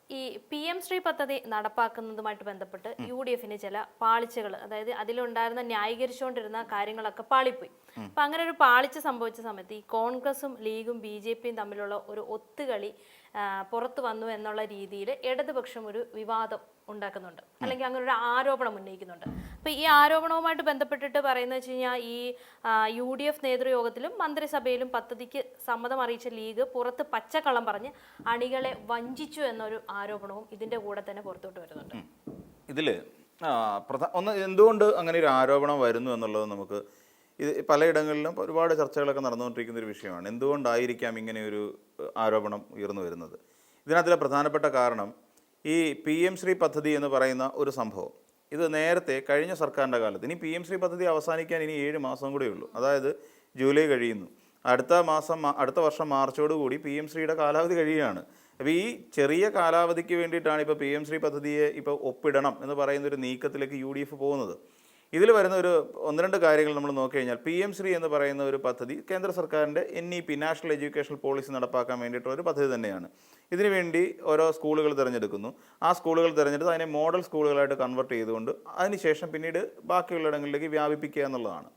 ഈ PM ശ്രീ പദ്ധതി നടപ്പാക്കുന്നതുമായിട്ട് ബന്ധപ്പെട്ട് UDF-ന് ചില പാളിച്ചകൾ, അതായത് അതിലുണ്ടായിരുന്ന ന്യായീകരിച്ചുകൊണ്ടിരുന്ന കാര്യങ്ങളൊക്കെ പാളിപ്പോയി. അപ്പം അങ്ങനെ ഒരു പാളിച്ച സംഭവിച്ച സമയത്ത് ഈ കോൺഗ്രസും ലീഗും BJP-യും തമ്മിലുള്ള ഒരു ഒത്തുകളി പുറത്തു വന്നു എന്നുള്ള രീതിയിൽ ഇടതുപക്ഷം ഒരു വിവാദം ഉണ്ടാക്കുന്നുണ്ട്, അല്ലെങ്കിൽ അങ്ങനെ ഒരു ആരോപണം ഉന്നയിക്കുന്നുണ്ട്. അപ്പം ഈ ആരോപണവുമായിട്ട് ബന്ധപ്പെട്ടിട്ട് പറയുന്നത് വെച്ച് കഴിഞ്ഞാൽ ഈ UDF നേതൃയോഗത്തിലും മന്ത്രിസഭയിലും പദ്ധതിക്ക് സമ്മതം അറിയിച്ച ലീഗ് പുറത്ത് പച്ചക്കള്ളം പറഞ്ഞ് അണികളെ വഞ്ചിച്ചു എന്നൊരു ആരോപണവും ഇതിൻ്റെ കൂടെ തന്നെ പുറത്തോട്ട് വരുന്നുണ്ട്. ഇതിൽ ഒന്ന് എന്തുകൊണ്ട് അങ്ങനെ ഒരു ആരോപണം വരുന്നു എന്നുള്ളത് നമുക്ക് ഇത് പലയിടങ്ങളിലും ഒരുപാട് ചർച്ചകളൊക്കെ നടന്നുകൊണ്ടിരിക്കുന്ന ഒരു വിഷയമാണ്. എന്തുകൊണ്ടായിരിക്കാം ഇങ്ങനെ ഒരു ആരോപണം ഉയർന്നു വരുന്നത്? ഇതിനകത്തിലെ പ്രധാനപ്പെട്ട കാരണം ഈ PM ശ്രീ പദ്ധതി എന്ന് പറയുന്ന ഒരു സംഭവം, ഇത് നേരത്തെ കഴിഞ്ഞ സർക്കാരിൻ്റെ കാലത്ത്, ഇനി PM ശ്രീ പദ്ധതി അവസാനിക്കാൻ ഇനി 7 മാസം കൂടെ ഉള്ളൂ, അതായത് ജൂലൈ കഴിയുന്നു. അടുത്ത വർഷം മാർച്ചോടുകൂടി PM ശ്രീയുടെ കാലാവധി കഴിയുകയാണ്. അപ്പോൾ ഈ ചെറിയ കാലാവധിക്ക് വേണ്ടിയിട്ടാണ് ഇപ്പോൾ PM ശ്രീ പദ്ധതിയെ ഇപ്പോൾ ഒപ്പിടണം എന്ന് പറയുന്നൊരു നീക്കത്തിലേക്ക് UDF പോകുന്നത്. ഇതിൽ വരുന്ന ഒരു 1-2 കാര്യങ്ങൾ നമ്മൾ നോക്കിക്കഴിഞ്ഞാൽ, PM ശ്രീ എന്ന് പറയുന്ന ഒരു പദ്ധതി കേന്ദ്ര സർക്കാരിൻ്റെ NEP നാഷണൽ എഡ്യൂക്കേഷൻ പോളിസി നടപ്പാക്കാൻ വേണ്ടിയിട്ടുള്ള ഒരു പദ്ധതി തന്നെയാണ്. ഇതിനുവേണ്ടി ഓരോ സ്കൂളുകൾ തിരഞ്ഞെടുക്കുന്നു. ആ സ്കൂളുകൾ തിരഞ്ഞെടുത്ത് അതിനെ മോഡൽ സ്കൂളുകളായിട്ട് കൺവെർട്ട് ചെയ്തുകൊണ്ട് അതിനുശേഷം പിന്നീട് ബാക്കിയുള്ള ഇടങ്ങളിലേക്ക് വ്യാപിപ്പിക്കുക എന്നുള്ളതാണ്.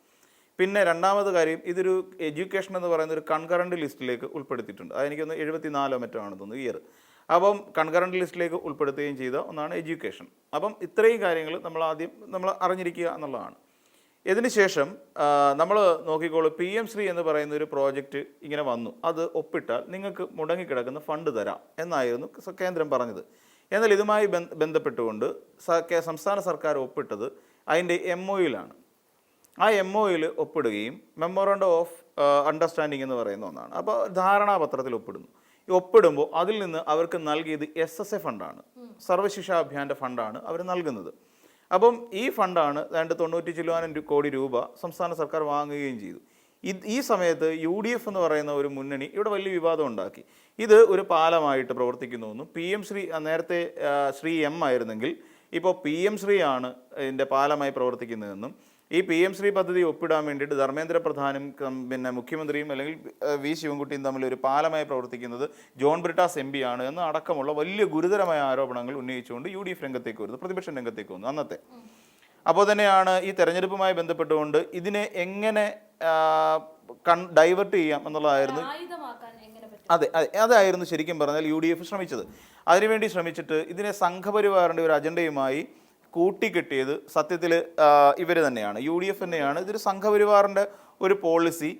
പിന്നെ രണ്ടാമത് കാര്യം, ഇതൊരു എഡ്യൂക്കേഷൻ എന്ന് പറയുന്ന ഒരു കൺകറൻറ്റ് ലിസ്റ്റിലേക്ക് ഉൾപ്പെടുത്തിയിട്ടുണ്ട്. അതെനിക്കൊന്ന് 74 മറ്റോ ആണ് തോന്നുന്നു ഇയർ. അപ്പം കൺകറൻറ്റ് ലിസ്റ്റിലേക്ക് ഉൾപ്പെടുത്തുകയും ചെയ്ത ഒന്നാണ് എഡ്യൂക്കേഷൻ. അപ്പം ഇത്രയും കാര്യങ്ങൾ നമ്മൾ അറിഞ്ഞിരിക്കുക എന്നുള്ളതാണ്. ഇതിന് ശേഷം നമ്മൾ നോക്കിക്കോളൂ, PM ശ്രീ എന്ന് പറയുന്ന ഒരു പ്രോജക്റ്റ് ഇങ്ങനെ വന്നു, അത് ഒപ്പിട്ടാൽ നിങ്ങൾക്ക് മുടങ്ങിക്കിടക്കുന്ന ഫണ്ട് തരാം എന്നായിരുന്നു കേന്ദ്രം പറഞ്ഞത്. എന്നാൽ ഇതുമായി ബന്ധപ്പെട്ടുകൊണ്ട് സംസ്ഥാന സർക്കാർ ഒപ്പിട്ടത് അതിൻ്റെ MOU-ലാണ്. ആ MOU-ൽ ഒപ്പിടുകയും മെമ്മോറണ്ടം ഓഫ് അണ്ടർസ്റ്റാൻഡിങ് എന്ന് പറയുന്ന ഒന്നാണ്. അപ്പോൾ ധാരണാപത്രത്തിൽ ഒപ്പിടുന്നു. ഈ ഒപ്പിടുമ്പോൾ അതിൽ നിന്ന് അവർക്ക് നൽകിയത് SSA ഫണ്ടാണ്, സർവശിക്ഷാ അഭിയാൻ്റെ ഫണ്ടാണ് അവർ നൽകുന്നത്. അപ്പം ഈ ഫണ്ടാണ് 90 കോടി രൂപ സംസ്ഥാന സർക്കാർ വാങ്ങുകയും ചെയ്തു. ഈ സമയത്ത് UDF എന്ന് പറയുന്ന ഒരു മുന്നണി ഇവിടെ വലിയ വിവാദം ഉണ്ടാക്കി. ഇത് ഒരു പാലമായിട്ട് പ്രവർത്തിക്കുന്നുവെന്നും PM ശ്രീ നേരത്തെ ശ്രീ M ആയിരുന്നെങ്കിൽ ഇപ്പോൾ PM ശ്രീ ആണ് ഇതിൻ്റെ പാലമായി പ്രവർത്തിക്കുന്നതെന്നും ഈ PM ശ്രീ പദ്ധതി ഒപ്പിടാൻ വേണ്ടിയിട്ട് ധർമ്മേന്ദ്ര പ്രധാനും പിന്നെ മുഖ്യമന്ത്രിയും അല്ലെങ്കിൽ V ശിവൻകുട്ടിയും തമ്മിൽ ഒരു പാലമായി പ്രവർത്തിക്കുന്നത് ജോൺ ബ്രിട്ടാസ് MP ആണ് എന്ന് അടക്കമുള്ള വലിയ ഗുരുതരമായ ആരോപണങ്ങൾ ഉന്നയിച്ചുകൊണ്ട് UDF രംഗത്തേക്ക് വരുന്നു, പ്രതിപക്ഷം രംഗത്തേക്ക് വന്നു അന്നത്തെ. അപ്പോൾ തന്നെയാണ് ഈ തെരഞ്ഞെടുപ്പുമായി ബന്ധപ്പെട്ടുകൊണ്ട് ഇതിനെ എങ്ങനെ ഡൈവേർട്ട് ചെയ്യാം എന്നുള്ളതായിരുന്നു. അതായിരുന്നു ശരിക്കും പറഞ്ഞാൽ UDF ശ്രമിച്ചത്. അതിനുവേണ്ടി ശ്രമിച്ചിട്ട് ഇതിനെ സംഘപരിവാറിൻ്റെ ഒരു അജണ്ടയുമായി കൂട്ടിക്കെട്ടിയത് സത്യത്തിൽ ഇവർ തന്നെയാണ്, UDF തന്നെയാണ്. ഇതൊരു സംഘപരിവാറിൻ്റെ ഒരു പോളിസി,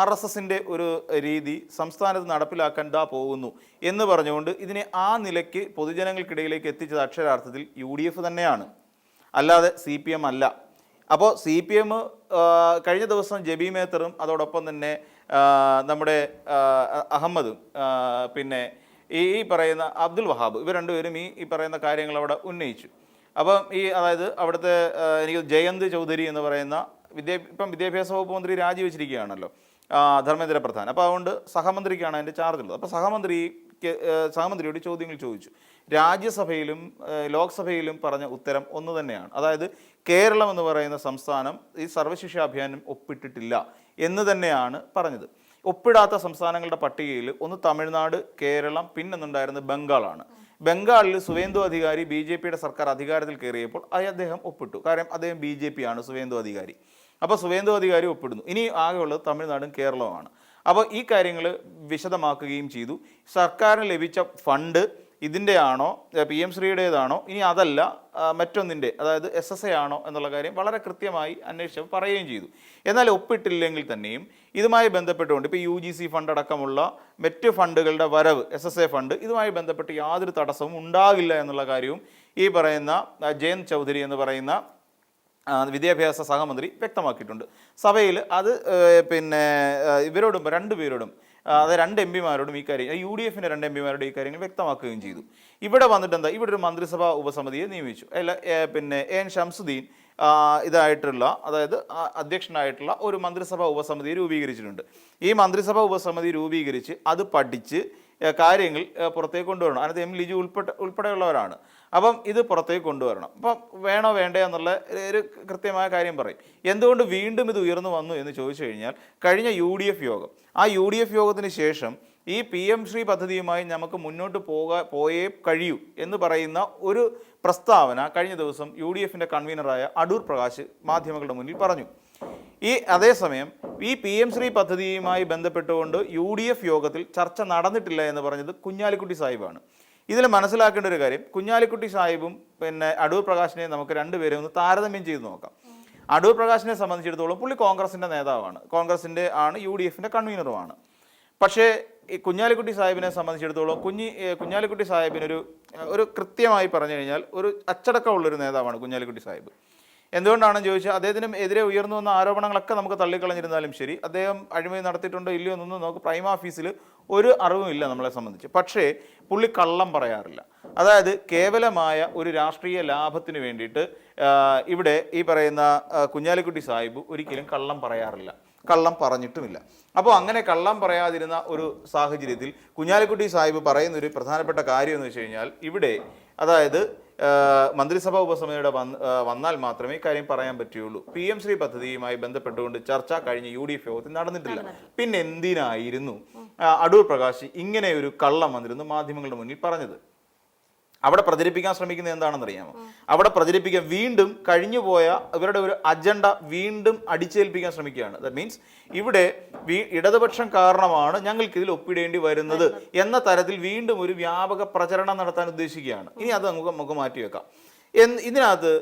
RSSൻ്റെ ഒരു രീതി സംസ്ഥാനത്ത് നടപ്പിലാക്കാൻ പോകുന്നു എന്ന് പറഞ്ഞുകൊണ്ട് ഇതിനെ ആ നിലയ്ക്ക് പൊതുജനങ്ങൾക്കിടയിലേക്ക് എത്തിച്ചത് അക്ഷരാർത്ഥത്തിൽ UDF തന്നെയാണ്, അല്ലാതെ CPM അല്ല. അപ്പോൾ CPM കഴിഞ്ഞ ദിവസം ജബി മേത്തറും അതോടൊപ്പം തന്നെ നമ്മുടെ അഹമ്മദും പിന്നെ ഈ പറയുന്ന അബ്ദുൽ വഹാബ്, ഇവർ രണ്ടുപേരും ഈ പറയുന്ന കാര്യങ്ങൾ അവിടെ ഉന്നയിച്ചു. അപ്പം അതായത് അവിടുത്തെ എനിക്ക് ജയന്ത് ചൗധരി എന്ന് പറയുന്ന വിദ്യാഭ്യാസ വകുപ്പ് മന്ത്രി രാജിവെച്ചിരിക്കുകയാണല്ലോ, ധർമ്മേന്ദ്ര പ്രധാൻ. അപ്പോൾ അതുകൊണ്ട് സഹമന്ത്രിക്കാണ് അതിൻ്റെ ചാർജുള്ളത്. അപ്പോൾ സഹമന്ത്രിയോട് ചോദ്യങ്ങൾ ചോദിച്ചു. രാജ്യസഭയിലും ലോക്സഭയിലും പറഞ്ഞ ഉത്തരം ഒന്ന് തന്നെയാണ്. അതായത് കേരളം എന്ന് പറയുന്ന സംസ്ഥാനം ഈ സർവശിക്ഷാ അഭിയാനം ഒപ്പിട്ടിട്ടില്ല എന്ന് തന്നെയാണ് പറഞ്ഞത്. ഒപ്പിടാത്ത സംസ്ഥാനങ്ങളുടെ പട്ടികയിൽ ഒന്ന് തമിഴ്നാട്, കേരളം, പിന്നൊന്നുണ്ടായിരുന്നത് ബംഗാളാണ്. ബംഗാളിൽ സുവേന്ദു അധികാരി BJP-യുടെ സർക്കാർ അധികാരത്തിൽ കയറിയപ്പോൾ അദ്ദേഹം ഒപ്പിട്ടു. കാരണം അദ്ദേഹം BJP ആണ് സുവേന്ദു അധികാരി. അപ്പോൾ സുവേന്ദു അധികാരി ഒപ്പിടുന്നു. ഇനി ആകെയുള്ളത് തമിഴ്നാടും കേരളവുമാണ്. അപ്പോൾ ഈ കാര്യങ്ങൾ വിശദമാക്കുകയും ചെയ്തു. സർക്കാരിന് ലഭിച്ച ഫണ്ട് ഇതിൻ്റെ ആണോ PM ശ്രീയുടേതാണോ ഇനി അതല്ല മറ്റൊന്നിൻ്റെ, അതായത് SSA ആണോ എന്നുള്ള കാര്യം വളരെ കൃത്യമായി അന്വേഷിച്ച് പറയുകയും ചെയ്തു. എന്നാൽ ഒപ്പിട്ടില്ലെങ്കിൽ തന്നെയും ഇതുമായി ബന്ധപ്പെട്ടുകൊണ്ട് ഇപ്പോൾ UGC ഫണ്ട് അടക്കമുള്ള മറ്റ് ഫണ്ടുകളുടെ വരവ്, SSA ഫണ്ട്, ഇതുമായി ബന്ധപ്പെട്ട് യാതൊരു തടസ്സവും ഉണ്ടാകില്ല എന്നുള്ള കാര്യവും ഈ പറയുന്ന ജയന്ത് ചൗധരി എന്ന് പറയുന്ന വിദ്യാഭ്യാസ സഹമന്ത്രി വ്യക്തമാക്കിയിട്ടുണ്ട് സഭയിൽ. അത് പിന്നെ ഇവരോടും രണ്ടുപേരോടും, അതായത് 2 MP-മാരോടും ഈ കാര്യം, UDF-ന്റെ 2 MP-മാരോടും ഈ കാര്യങ്ങൾ വ്യക്തമാക്കുകയും ചെയ്തു. ഇവിടെ വന്നിട്ട് എന്താ, ഇവിടെ ഒരു മന്ത്രിസഭാ ഉപസമിതിയെ നിയമിച്ചു. പിന്നെ AN ഷംസുദ്ദീൻ ഇതായിട്ടുള്ള, അതായത് അധ്യക്ഷനായിട്ടുള്ള ഒരു മന്ത്രിസഭാ ഉപസമിതിയെ രൂപീകരിച്ചിട്ടുണ്ട്. ഈ മന്ത്രിസഭാ ഉപസമിതി രൂപീകരിച്ച് അത് പഠിച്ച് കാര്യങ്ങൾ പുറത്തേക്ക് കൊണ്ടുവരണം. അതിനകത്ത് M ലിജു ഉൾപ്പെടെയുള്ളവരാണ്. അപ്പം ഇത് പുറത്തേക്ക് കൊണ്ടുവരണം. അപ്പം വേണോ വേണ്ടേ എന്നുള്ള ഒരു കൃത്യമായ കാര്യം പറയും. എന്തുകൊണ്ട് വീണ്ടും ഇത് ഉയർന്നു വന്നു എന്ന് ചോദിച്ചു കഴിഞ്ഞാൽ, കഴിഞ്ഞ UDF യോഗം, ആ UDF യോഗത്തിന് ശേഷം ഈ PM ശ്രീ പദ്ധതിയുമായി നമുക്ക് മുന്നോട്ട് പോയേ കഴിയൂ എന്ന് പറയുന്ന ഒരു പ്രസ്താവന കഴിഞ്ഞ ദിവസം UDFിൻ്റെ കൺവീനറായ അടൂർ പ്രകാശ് മാധ്യമങ്ങളുടെ മുന്നിൽ പറഞ്ഞു. അതേസമയം ഈ PM ശ്രീ പദ്ധതിയുമായി ബന്ധപ്പെട്ടുകൊണ്ട് UDF യോഗത്തിൽ ചർച്ച നടന്നിട്ടില്ല എന്ന് പറഞ്ഞത് കുഞ്ഞാലിക്കുട്ടി സാഹിബാണ്. ഇതിൽ മനസ്സിലാക്കേണ്ട ഒരു കാര്യം, കുഞ്ഞാലിക്കുട്ടി സാഹിബും പിന്നെ അടൂർ പ്രകാശിനെ നമുക്ക് രണ്ടുപേരെ ഒന്ന് താരതമ്യം ചെയ്ത് നോക്കാം. അടൂർ പ്രകാശിനെ സംബന്ധിച്ചിടത്തോളം പുള്ളി കോൺഗ്രസിൻ്റെ നേതാവാണ്, കോൺഗ്രസിൻ്റെ ആണ്, UDFിൻ്റെ കൺവീനറുമാണ്. പക്ഷേ ഈ കുഞ്ഞാലിക്കുട്ടി സാഹിബിനെ സംബന്ധിച്ചിടത്തോളം കുഞ്ഞാലിക്കുട്ടി സാഹിബിനൊരു കൃത്യമായി പറഞ്ഞു കഴിഞ്ഞാൽ ഒരു അച്ചടക്കമുള്ളൊരു നേതാവാണ് കുഞ്ഞാലിക്കുട്ടി സാഹിബ്. എന്തുകൊണ്ടാണെന്ന് ചോദിച്ചാൽ അദ്ദേഹത്തിന് എതിരെ ഉയർന്നു വന്ന ആരോപണങ്ങളൊക്കെ നമുക്ക് തള്ളിക്കളഞ്ഞിരുന്നാലും ശരി, അദ്ദേഹം അഴിമതി നടത്തിയിട്ടുണ്ടോ ഇല്ലയോ എന്നൊന്നും നമുക്ക് പ്രൈമ ഓഫീസിൽ ഒരു അറിവും ഇല്ല നമ്മളെ സംബന്ധിച്ച്. പക്ഷേ പുള്ളി കള്ളം പറയാറില്ല. അതായത് കേവലമായ ഒരു രാഷ്ട്രീയ ലാഭത്തിന് വേണ്ടിയിട്ട് ഇവിടെ ഈ പറയുന്ന കുഞ്ഞാലിക്കുട്ടി സാഹിബ് ഒരിക്കലും കള്ളം പറയാറില്ല, കള്ളം പറഞ്ഞിട്ടുമില്ല. അപ്പോൾ അങ്ങനെ കള്ളം പറയാതിരുന്ന ഒരു സാഹചര്യത്തിൽ കുഞ്ഞാലിക്കുട്ടി സാഹിബ് പറയുന്ന ഒരു പ്രധാനപ്പെട്ട കാര്യം എന്ന് വെച്ച് കഴിഞ്ഞാൽ, ഇവിടെ അതായത് മന്ത്രിസഭാ ഉപസമിതിയുടെ വന്നാൽ മാത്രമേ ഇക്കാര്യം പറയാൻ പറ്റുകയുള്ളൂ. PM ശ്രീ പദ്ധതിയുമായി ബന്ധപ്പെട്ടുകൊണ്ട് ചർച്ച കഴിഞ്ഞ UDF യോഗത്തിൽ നടന്നിട്ടില്ല. പിന്നെ എന്തിനായിരുന്നു അടൂർ പ്രകാശ് ഇങ്ങനെ ഒരു കള്ളം വന്നിരുന്നു മാധ്യമങ്ങളുടെ മുന്നിൽ പറഞ്ഞത്? അവിടെ പ്രചരിപ്പിക്കാൻ ശ്രമിക്കുന്നത് എന്താണെന്നറിയാമോ? അവിടെ പ്രചരിപ്പിക്കാൻ വീണ്ടും കഴിഞ്ഞുപോയ ഇവരുടെ ഒരു അജണ്ട വീണ്ടും അടിച്ചേൽപ്പിക്കാൻ ശ്രമിക്കുകയാണ്. ദാറ്റ് മീൻസ് ഇവിടെ ഇടതുപക്ഷം കാരണമാണ് ഞങ്ങൾക്ക് ഇതിൽ ഒപ്പിടേണ്ടി വരുന്നത് എന്ന തരത്തിൽ വീണ്ടും ഒരു വ്യാപക പ്രചരണം നടത്താൻ ഉദ്ദേശിക്കുകയാണ്. ഇനി അത് നമുക്ക് മാറ്റിവെക്കാം. ഇതിനകത്ത്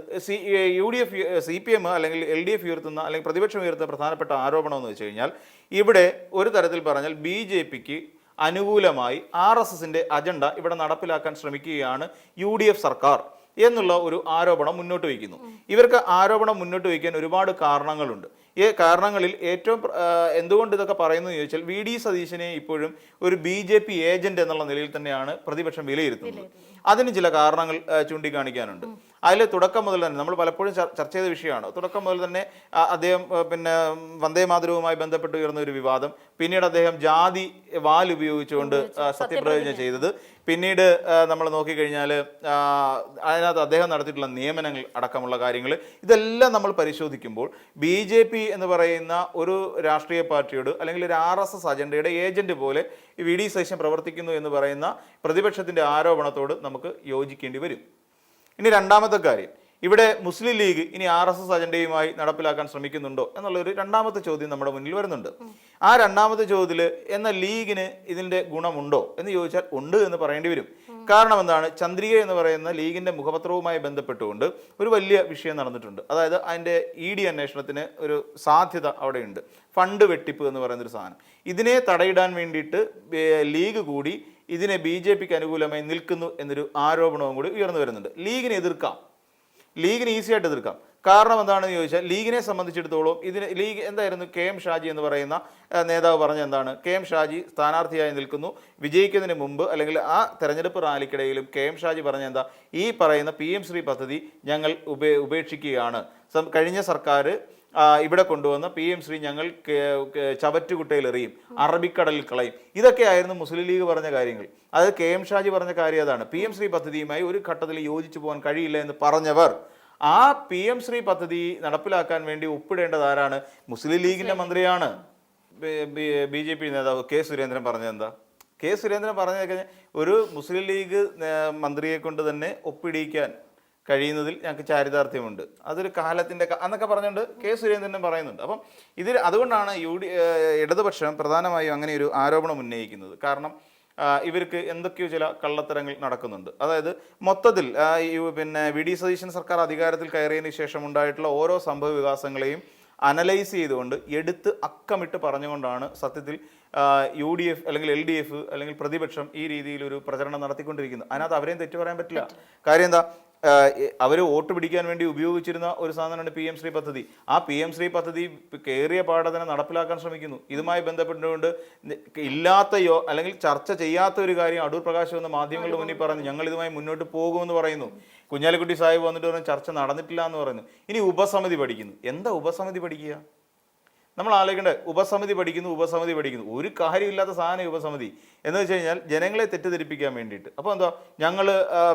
UDF CPM അല്ലെങ്കിൽ LDF ഉയർത്തുന്ന അല്ലെങ്കിൽ പ്രതിപക്ഷം ഉയർത്തുന്ന പ്രധാനപ്പെട്ട ആരോപണം എന്ന് വെച്ച് കഴിഞ്ഞാൽ, ഇവിടെ ഒരു തരത്തിൽ പറഞ്ഞാൽ BJPക്ക് അനുകൂലമായി RSSന്റെ അജണ്ട ഇവിടെ നടപ്പിലാക്കാൻ ശ്രമിക്കുകയാണ് UDF സർക്കാർ എന്നുള്ള ഒരു ആരോപണം മുന്നോട്ട് വയ്ക്കുന്നു. ഇവർക്ക് ആരോപണം മുന്നോട്ട് വയ്ക്കാൻ ഒരുപാട് കാരണങ്ങളുണ്ട്. ഈ കാരണങ്ങളിൽ ഏറ്റവും എന്തുകൊണ്ട് ഇതൊക്കെ പറയുന്നു എന്ന് ചോദിച്ചാൽ, VD സതീശനെ ഇപ്പോഴും ഒരു BJP ഏജന്റ് എന്നുള്ള നിലയിൽ തന്നെയാണ് പ്രതിപക്ഷം വിലയിരുത്തുന്നത്. അതിന് ചില കാരണങ്ങൾ ചൂണ്ടിക്കാണിക്കാനുണ്ട്. അതിൽ തുടക്കം മുതൽ തന്നെ നമ്മൾ പലപ്പോഴും ചർച്ച ചെയ്ത വിഷയമാണ്. തുടക്കം മുതൽ തന്നെ അദ്ദേഹം പിന്നെ വന്ദേ മാതരവുമായി ബന്ധപ്പെട്ട് ഉയർന്ന ഒരു വിവാദം, പിന്നീട് അദ്ദേഹം ജാതി വാൽ ഉപയോഗിച്ചുകൊണ്ട് സത്യപ്രതിജ്ഞ ചെയ്തത്, പിന്നീട് നമ്മൾ നോക്കിക്കഴിഞ്ഞാൽ അതിനകത്ത് അദ്ദേഹം നടത്തിയിട്ടുള്ള നിയമനങ്ങൾ അടക്കമുള്ള കാര്യങ്ങൾ, ഇതെല്ലാം നമ്മൾ പരിശോധിക്കുമ്പോൾ BJP എന്ന് പറയുന്ന ഒരു രാഷ്ട്രീയ പാർട്ടിയോട് അല്ലെങ്കിൽ ഒരു RSS അജണ്ടയുടെ ഏജന്റ് പോലെ VD സതീശൻ പ്രവർത്തിക്കുന്നു എന്ന് പറയുന്ന പ്രതിപക്ഷത്തിൻ്റെ ആരോപണത്തോട് നമുക്ക് യോജിക്കേണ്ടി വരും. ഇനി രണ്ടാമത്തെ കാര്യം, ഇവിടെ മുസ്ലിം ലീഗ് ഇനി RSS അജണ്ടയുമായി നടപ്പിലാക്കാൻ ശ്രമിക്കുന്നുണ്ടോ എന്നുള്ളൊരു രണ്ടാമത്തെ ചോദ്യം നമ്മുടെ മുന്നിൽ വരുന്നുണ്ട്. ആ രണ്ടാമത്തെ ചോദ്യത്തിൽ എന്നാൽ ലീഗിന് ഇതിൻ്റെ ഗുണമുണ്ടോ എന്ന് ചോദിച്ചാൽ ഉണ്ട് എന്ന് പറയേണ്ടി വരും. കാരണം എന്താണ്? ചന്ദ്രിക എന്ന് പറയുന്ന ലീഗിൻ്റെ മുഖപത്രവുമായി ബന്ധപ്പെട്ടുകൊണ്ട് ഒരു വലിയ വിഷയം നടന്നിട്ടുണ്ട്. അതായത് അതിൻ്റെ ED അന്വേഷണത്തിന് ഒരു സാധ്യത അവിടെയുണ്ട്. ഫണ്ട് വെട്ടിപ്പ് എന്ന് പറയുന്നൊരു സാധനം. ഇതിനെ തടയിടാൻ വേണ്ടിയിട്ട് ലീഗ് കൂടി ഇതിനെ BJPക്ക് അനുകൂലമായി നിൽക്കുന്നു എന്നൊരു ആരോപണവും കൂടി ഉയർന്നു വരുന്നുണ്ട്. ലീഗിനെ എതിർക്കാം, ലീഗിന് ഈസിയായിട്ട് എതിർക്കാം. കാരണം എന്താണെന്ന് ചോദിച്ചാൽ, ലീഗിനെ സംബന്ധിച്ചിടത്തോളം ലീഗ് എന്തായിരുന്നു KM ഷാജി എന്ന് പറയുന്ന നേതാവ് പറഞ്ഞ എന്താണ്? KM ഷാജി സ്ഥാനാർത്ഥിയായി നിൽക്കുന്നു, വിജയിക്കുന്നതിന് മുമ്പ് അല്ലെങ്കിൽ ആ തെരഞ്ഞെടുപ്പ് റാലിക്കിടയിലും KM ഷാജി പറഞ്ഞ എന്താ? ഈ പറയുന്ന PM ശ്രീ പദ്ധതി ഞങ്ങൾ ഉപേക്ഷിക്കുകയാണ്. കഴിഞ്ഞ സർക്കാർ ഇവിടെ കൊണ്ടുവന്ന PM ശ്രീ ഞങ്ങൾ ചവറ്റുകുട്ടയിൽ എറിയും, അറബിക്കടലിൽ കളയും. ഇതൊക്കെയായിരുന്നു മുസ്ലിം ലീഗ് പറഞ്ഞ കാര്യങ്ങൾ. അതായത് KM ഷാജി പറഞ്ഞ കാര്യം അതാണ്. PM ശ്രീ പദ്ധതിയുമായി ഒരു ഘട്ടത്തിൽ യോജിച്ചു പോകാൻ കഴിയില്ല എന്ന് പറഞ്ഞവർ ആ PM ശ്രീ പദ്ധതി നടപ്പിലാക്കാൻ വേണ്ടി ഒപ്പിടേണ്ടത് ആരാണ്? മുസ്ലിം ലീഗിന്റെ മന്ത്രിയാണ്. BJP നേതാവ് K സുരേന്ദ്രൻ പറഞ്ഞത് എന്താ? K സുരേന്ദ്രൻ പറഞ്ഞത് ഒരു മുസ്ലിം ലീഗ് മന്ത്രിയെ കൊണ്ട് തന്നെ ഒപ്പിടിക്കാൻ കഴിയുന്നതിൽ ഞങ്ങൾക്ക് ചാരിതാർത്ഥ്യമുണ്ട്, അതൊരു കാലത്തിൻ്റെ എന്നൊക്കെ പറഞ്ഞുകൊണ്ട് K സുരേന്ദ്രനും പറയുന്നുണ്ട്. അപ്പം അതുകൊണ്ടാണ് ഇടതുപക്ഷം പ്രധാനമായും അങ്ങനെ ഒരു ആരോപണം ഉന്നയിക്കുന്നത്. കാരണം ഇവർക്ക് എന്തൊക്കെയോ ചില കള്ളത്തരങ്ങൾ നടക്കുന്നുണ്ട്. അതായത് മൊത്തത്തിൽ പിന്നെ VD സതീശൻ സർക്കാർ അധികാരത്തിൽ കയറിയതിന് ശേഷം ഉണ്ടായിട്ടുള്ള ഓരോ സംഭവ വികാസങ്ങളെയും അനലൈസ് ചെയ്തുകൊണ്ട് എടുത്ത് അക്കമിട്ട് പറഞ്ഞുകൊണ്ടാണ് സത്യത്തിൽ UDF അല്ലെങ്കിൽ LDF അല്ലെങ്കിൽ പ്രതിപക്ഷം ഈ രീതിയിലൊരു പ്രചരണം നടത്തിക്കൊണ്ടിരിക്കുന്നത്. അതിനകത്ത് അവരെയും തെറ്റു പറയാൻ പറ്റില്ല. കാര്യം എന്താ? അവർ വോട്ട് പിടിക്കാൻ വേണ്ടി ഉപയോഗിച്ചിരുന്ന ഒരു സാധനമാണ് PM ശ്രീ പദ്ധതി. ആ PM ശ്രീ പദ്ധതി കയറിയ പാടെ തന്നെ നടപ്പിലാക്കാൻ ശ്രമിക്കുന്നു. ഇതുമായി ബന്ധപ്പെട്ടുകൊണ്ട് ഇല്ലാത്തയോ അല്ലെങ്കിൽ ചർച്ച ചെയ്യാത്ത ഒരു കാര്യം അടൂർ പ്രകാശ് വന്ന മാധ്യമങ്ങളുടെ മുന്നിൽ പറഞ്ഞു, ഞങ്ങൾ ഇതുമായി മുന്നോട്ട് പോകുമെന്ന് പറയുന്നു. കുഞ്ഞാലിക്കുട്ടി സാഹിബ് വന്നിട്ട് പറഞ്ഞു ചർച്ച നടന്നിട്ടില്ല എന്ന് പറയുന്നു. ഇനി ഉപസമിതി പഠിക്കുന്നു. എന്താ ഉപസമിതി പഠിക്കുക? നമ്മൾ ആലോചിക്കേണ്ടത് ഉപസമിതി പഠിക്കുന്നു ഒരു കാര്യമില്ലാത്ത സാധനം ഈ ഉപസമിതി എന്ന് വെച്ച് കഴിഞ്ഞാൽ ജനങ്ങളെ തെറ്റിദ്ധരിപ്പിക്കാൻ വേണ്ടിയിട്ട്. അപ്പോൾ എന്താ ഞങ്ങൾ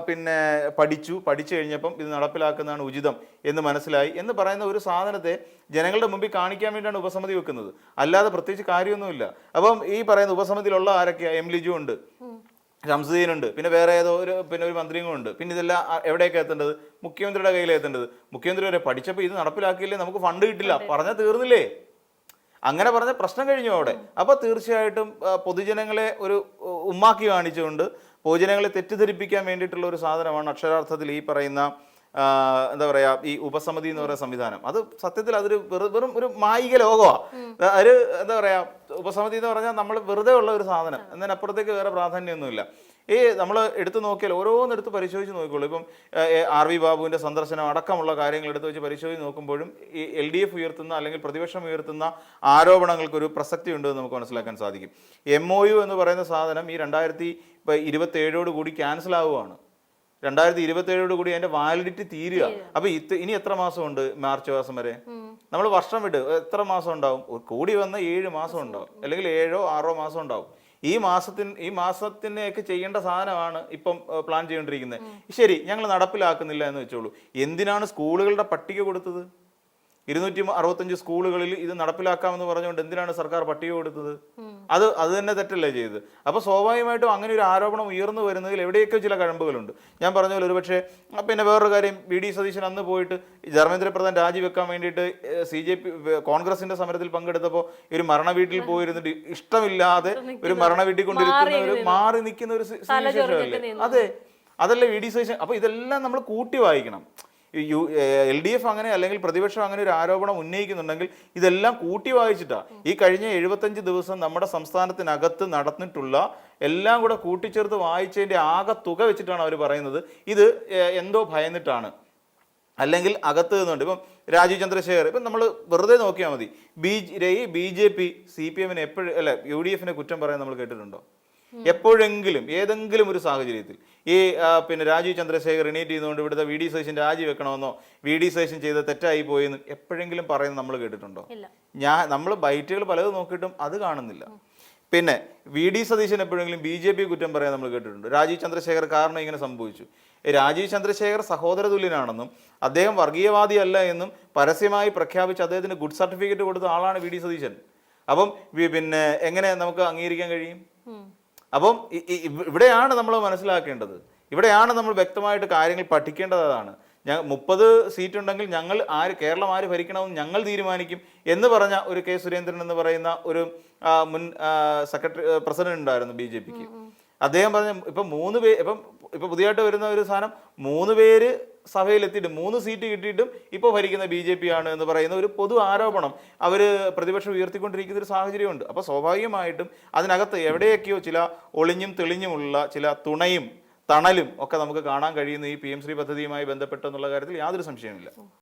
പിന്നെ പഠിച്ചു കഴിഞ്ഞപ്പം ഇത് നടപ്പിലാക്കുന്നതാണ് ഉചിതം എന്ന് മനസ്സിലായി എന്ന് പറയുന്ന ഒരു സാധനത്തെ ജനങ്ങളുടെ മുമ്പിൽ കാണിക്കാൻ വേണ്ടിയാണ് ഉപസമിതി വെക്കുന്നത്, അല്ലാതെ പ്രത്യേകിച്ച് കാര്യമൊന്നുമില്ല. അപ്പം ഈ പറയുന്ന ഉപസമിതിയിലുള്ള ആരൊക്കെയാണ്? എം ലിജു ഉണ്ട്, ഷംസുദ്ദീനുണ്ട്, പിന്നെ വേറെ ഏതോ ഒരു മന്ത്രിയും ഉണ്ട്. പിന്നെ ഇതെല്ലാം എവിടേക്ക് എത്തേണ്ടത്? മുഖ്യമന്ത്രിയുടെ കയ്യിൽ എത്തേണ്ടത്. മുഖ്യമന്ത്രി വരെ പഠിച്ചപ്പോൾ ഇത് നടപ്പിലാക്കിയില്ലേ നമുക്ക് ഫണ്ട് കിട്ടില്ല, പറഞ്ഞാൽ തീർന്നില്ലേ? അങ്ങനെ പറഞ്ഞ പ്രശ്നം കഴിഞ്ഞു അവിടെ. അപ്പോൾ തീർച്ചയായിട്ടും പൊതുജനങ്ങളെ ഒരു ഉമ്മാക്കി കാണിച്ചുകൊണ്ട് പൊതുജനങ്ങളെ തെറ്റിദ്ധരിപ്പിക്കാൻ വേണ്ടിയിട്ടുള്ള ഒരു സാധനമാണ് അക്ഷരാർത്ഥത്തിൽ ഈ പറയുന്ന എന്താ പറയാ ഈ ഉപസമിതി എന്ന് പറയുന്ന സംവിധാനം. അത് സത്യത്തിൽ അതൊരു വെറും ഒരു മായിക ലോകമാണ്. ഒരു എന്താ പറയാ ഉപസമിതി എന്ന് പറഞ്ഞാൽ നമ്മൾ വെറുതെ ഉള്ള ഒരു സാധനം, എന്നതിനപ്പുറത്തേക്ക് വേറെ പ്രാധാന്യമൊന്നുമില്ല. ഈ നമ്മൾ എടുത്തു നോക്കിയാൽ ഓരോന്നെടുത്ത് പരിശോധിച്ച് നോക്കിക്കോളൂ. ഇപ്പം ആർ വി ബാബുവിൻ്റെ സന്ദർശനം അടക്കമുള്ള കാര്യങ്ങൾ എടുത്ത് വെച്ച് പരിശോധിച്ച് നോക്കുമ്പോഴും ഈ LDF ഉയർത്തുന്ന അല്ലെങ്കിൽ പ്രതിപക്ഷം ഉയർത്തുന്ന ആരോപണങ്ങൾക്കൊരു പ്രസക്തി ഉണ്ട് എന്ന് നമുക്ക് മനസ്സിലാക്കാൻ സാധിക്കും. MOU എന്ന് പറയുന്ന സാധനം ഈ 2027 കൂടി ക്യാൻസൽ ആവുകയാണ്. 2027 കൂടി അതിന്റെ വാലിഡിറ്റി തീരുക. അപ്പൊ ഇനി എത്ര മാസമുണ്ട്? മാർച്ച് മാസം വരെ. നമ്മൾ വർഷം വിട്ട് എത്ര മാസം ഉണ്ടാവും? കൂടി വന്ന 7 മാസം ഉണ്ടാവും, അല്ലെങ്കിൽ 7 or 6 മാസം ഉണ്ടാവും. ഈ മാസത്തിനെയൊക്കെ ചെയ്യേണ്ട സാധനമാണ് ഇപ്പം പ്ലാൻ ചെയ്തുകൊണ്ടിരിക്കുന്നത്. ശരി, ഞങ്ങൾ നടപ്പിലാക്കുന്നില്ല എന്ന് വെച്ചോളൂ. എന്തിനാണ് സ്കൂളുകളുടെ പട്ടിക കൊടുത്തത്? 265 സ്കൂളുകളിൽ ഇത് നടപ്പിലാക്കാമെന്ന് പറഞ്ഞുകൊണ്ട് എന്തിനാണ് സർക്കാർ പട്ടിക കൊടുത്തത്? അത് തന്നെ തെറ്റല്ലേ ചെയ്തത്? അപ്പോൾ സ്വാഭാവികമായിട്ടും അങ്ങനെ ഒരു ആരോപണം ഉയർന്നു വരുന്നതിൽ എവിടെയൊക്കെ ചില കഴമ്പുകളുണ്ട്. ഞാൻ പറഞ്ഞ പോലെ ഒരുപക്ഷെ പിന്നെ വേറൊരു കാര്യം, VD സതീശൻ അന്ന് പോയിട്ട് ധർമ്മേന്ദ്ര പ്രധാൻ രാജിവെക്കാൻ വേണ്ടിയിട്ട് കോൺഗ്രസിന്റെ സമരത്തിൽ പങ്കെടുത്തപ്പോൾ ഒരു മരണ വീട്ടിൽ പോയിരുന്നിട്ട് ഇഷ്ടമില്ലാതെ ഒരു മരണ വീട്ടിൽ കൊണ്ടിരിക്കുന്ന മാറി നിൽക്കുന്ന ഒരു സ്ഥിതിവിശേഷമല്ലേ? അതെ, അതല്ലേ VD സതീശൻ. അപ്പോൾ ഇതെല്ലാം നമ്മൾ കൂട്ടി വായിക്കണം. LDF അങ്ങനെ അല്ലെങ്കിൽ പ്രതിപക്ഷം അങ്ങനെ ഒരു ആരോപണം ഉന്നയിക്കുന്നുണ്ടെങ്കിൽ ഇതെല്ലാം കൂട്ടി വായിച്ചിട്ടാണ്. ഈ കഴിഞ്ഞ 75 ദിവസം നമ്മുടെ സംസ്ഥാനത്തിനകത്ത് നടന്നിട്ടുള്ള എല്ലാം കൂടെ കൂട്ടിച്ചേർത്ത് വായിച്ചതിൻ്റെ ആകെ തുക വെച്ചിട്ടാണ് അവർ പറയുന്നത് ഇത് എന്തോ ഭയന്നിട്ടാണ്, അല്ലെങ്കിൽ അകത്ത് നിന്നുണ്ട്. ഇപ്പം രാജീവ് ചന്ദ്രശേഖർ, ഇപ്പം നമ്മൾ വെറുതെ നോക്കിയാൽ മതി. BJP CPM എപ്പോഴും അല്ല UDF കുറ്റം പറയാൻ നമ്മൾ കേട്ടിട്ടുണ്ടോ? എപ്പോഴെങ്കിലും ഏതെങ്കിലും ഒരു സാഹചര്യത്തിൽ ഈ പിന്നെ രാജീവ് ചന്ദ്രശേഖർ എണീറ്റ് ചെയ്യുന്നതുകൊണ്ട് ഇവിടുത്തെ VD സതീശൻ രാജി വെക്കണമെന്നോ VD സതീശൻ ചെയ്ത് തെറ്റായി പോയെന്ന് എപ്പോഴെങ്കിലും പറയുന്നത് നമ്മൾ കേട്ടിട്ടുണ്ടോ? നമ്മൾ ബൈറ്റുകൾ പലതും നോക്കിയിട്ടും അത് കാണുന്നില്ല. പിന്നെ VD സതീശൻ എപ്പോഴെങ്കിലും BJP കുറ്റം പറയാൻ നമ്മൾ കേട്ടിട്ടുണ്ട്. രാജീവ് ചന്ദ്രശേഖർ കാരണം ഇങ്ങനെ സംഭവിച്ചു. രാജീവ് ചന്ദ്രശേഖർ സഹോദര തുല്യനാണെന്നും അദ്ദേഹം വർഗീയവാദി അല്ല എന്നും പരസ്യമായി പ്രഖ്യാപിച്ച് അദ്ദേഹത്തിന് ഗുഡ് സർട്ടിഫിക്കറ്റ് കൊടുത്ത ആളാണ് VD സതീശൻ. അപ്പം പിന്നെ എങ്ങനെ നമുക്ക് അംഗീകരിക്കാൻ കഴിയും? അപ്പം ഇവിടെയാണ് നമ്മൾ മനസ്സിലാക്കേണ്ടത്, ഇവിടെയാണ് നമ്മൾ വ്യക്തമായിട്ട് കാര്യങ്ങൾ പഠിക്കേണ്ടത്. അതാണ് 30 സീറ്റ് ഉണ്ടെങ്കിൽ കേരളം ആര് ഭരിക്കണമെന്ന് ഞങ്ങൾ തീരുമാനിക്കും എന്ന് പറഞ്ഞ ഒരു K. സുരേന്ദ്രൻ എന്ന് പറയുന്ന ഒരു മുൻ പ്രസിഡന്റ് ഉണ്ടായിരുന്നു BJPക്ക്. അദ്ദേഹം പറഞ്ഞ ഇപ്പം പുതിയതായിട്ട് വരുന്ന ഒരു സാധനം 3 പേര് സഭയിലെത്തിയിട്ട് 3 സീറ്റ് കിട്ടിയിട്ടും ഇപ്പോൾ ഭരിക്കുന്ന BJP ആണ് എന്ന് പറയുന്ന ഒരു പൊതു ആരോപണം അവർ പ്രതിപക്ഷം ഉയർത്തിക്കൊണ്ടിരിക്കുന്ന ഒരു സാഹചര്യമുണ്ട്. അപ്പോൾ സ്വാഭാവികമായിട്ടും അതിനകത്ത് എവിടെയൊക്കെയോ ചില ഒളിഞ്ഞും തെളിഞ്ഞുമുള്ള ചില തുണയും തണലും ഒക്കെ നമുക്ക് കാണാൻ കഴിയുന്ന ഈ PM ശ്രീ പദ്ധതിയുമായി ബന്ധപ്പെട്ടെന്നുള്ള കാര്യത്തിൽ യാതൊരു സംശയമില്ല.